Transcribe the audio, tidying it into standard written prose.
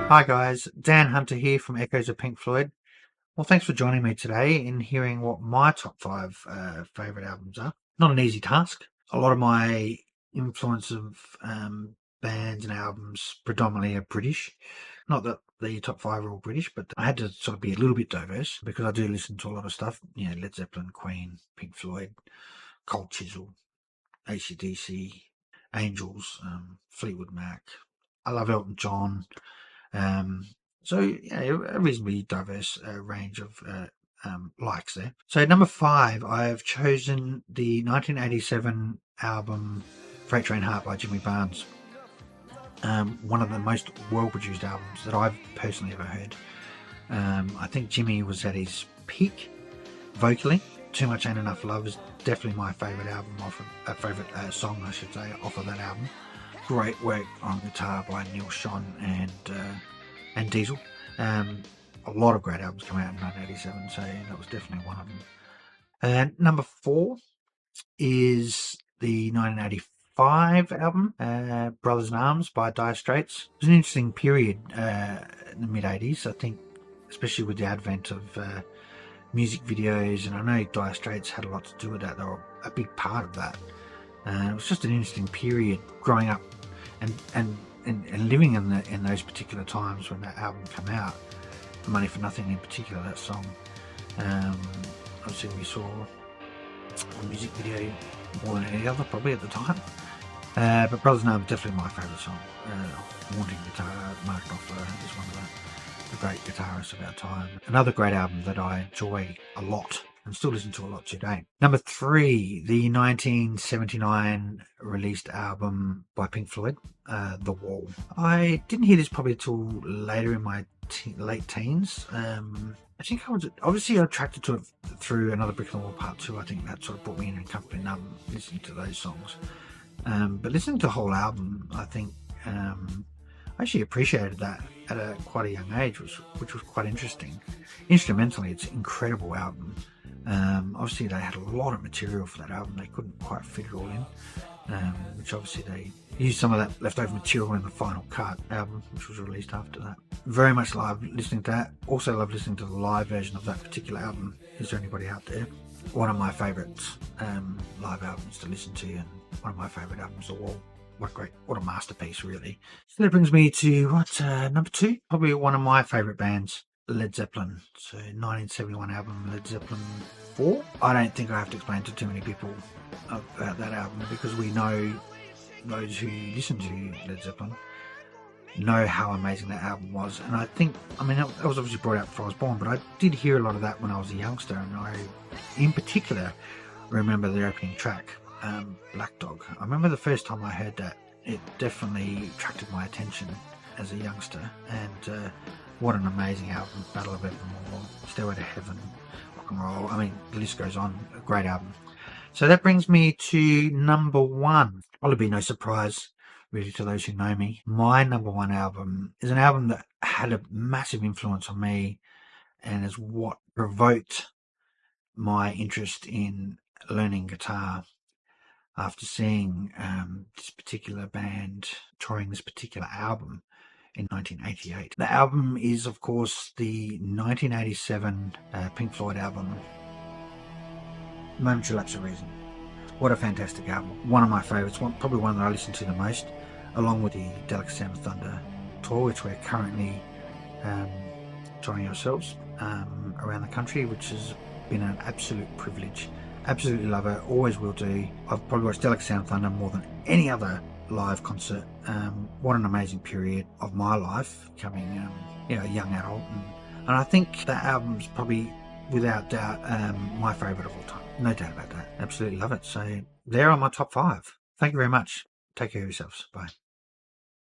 Hi guys, Dan Hunter here from Echoes of Pink Floyd. Well, thanks for joining me today in hearing what my top five favourite albums are. Not an easy task. A lot of my influence of bands and albums predominantly are British. Not that the top five are all British, but I had to sort of be a little bit diverse because I do listen to a lot of stuff. You know, Led Zeppelin, Queen, Pink Floyd, Cold Chisel, AC/DC, Angels, Fleetwood Mac. I love Elton John. Um, so yeah, a reasonably diverse range of likes there. So number five, I've chosen the 1987 album Freight Train Heart by Jimmy Barnes. One of the most well-produced albums that I've personally ever heard. I think Jimmy was at his peak vocally. Too Much Ain't Enough Love is definitely my favourite album favourite song, I should say, off of that album. Great work on guitar by Neil Schon and Diesel. A lot of great albums come out in 1987, so that was definitely one of them. And number four is the 1985 album, Brothers in Arms by Dire Straits. It was an interesting period in the mid-80s, I think, especially with the advent of music videos, and I know Dire Straits had a lot to do with that. They were a big part of that. It was just an interesting period growing up and living in those particular times when that album came out. Money for Nothing in particular, that song. Obviously we saw a music video more than any other probably at the time. But Brothers in Arms definitely my favourite song. Wanting Guitar, Mark Knopfler is one of the great guitarists of our time. Another great album that I enjoy a lot and still listen to a lot today. Number three, the 1979 released album by Pink Floyd, The Wall. I didn't hear this probably until later in my late teens. I think I was obviously attracted to it through Another Brick in the Wall Part 2. I think that sort of brought me in and comforted me listening to those songs. But listening to the whole album, I think I actually appreciated that at quite a young age, which was quite interesting. Instrumentally, it's an incredible album. Obviously, they had a lot of material for that album. They couldn't quite fit it all in, which obviously they used some of that leftover material in the final cut album, which was released after that. Very much love listening to that. Also love listening to the live version of that particular album. Is there anybody out there? One of my favourite live albums to listen to, and one of my favourite albums, The Wall. What a masterpiece, really. So that brings me to number two, probably one of my favourite bands, Led Zeppelin. So 1971 album, Led Zeppelin IV. I don't think I have to explain to too many people about that album, because we know, those who listen to Led Zeppelin know how amazing that album was. And I think, I mean, it was obviously brought out before I was born, but I did hear a lot of that when I was a youngster, and I, in particular, remember the opening track, Black Dog. I remember the first time I heard that, it definitely attracted my attention as a youngster, and what an amazing album. Battle of Evermore, Stairway to Heaven, Rock and Roll, I mean, the list goes on. A great album. So that brings me to number one. It'll be no surprise really to those who know me. My number one album is an album that had a massive influence on me, and is what provoked my interest in learning guitar after seeing this particular band touring this particular album in 1988. The album is, of course, the 1987 Pink Floyd album, Momentary, Lapse. What a fantastic album. One of my favourites, probably one that I listen to the most, along with the Delicate Sound of Thunder tour, which we're currently touring ourselves around the country, which has been an absolute privilege. Absolutely love it, always will do. I've probably watched Delicate Sound of Thunder more than any other live concert. What an amazing period of my life, becoming a young adult, and I think that album's probably, without doubt, my favourite of all time. No doubt about that. Absolutely love it. So there are my top five. Thank you very much. Take care of yourselves. Bye.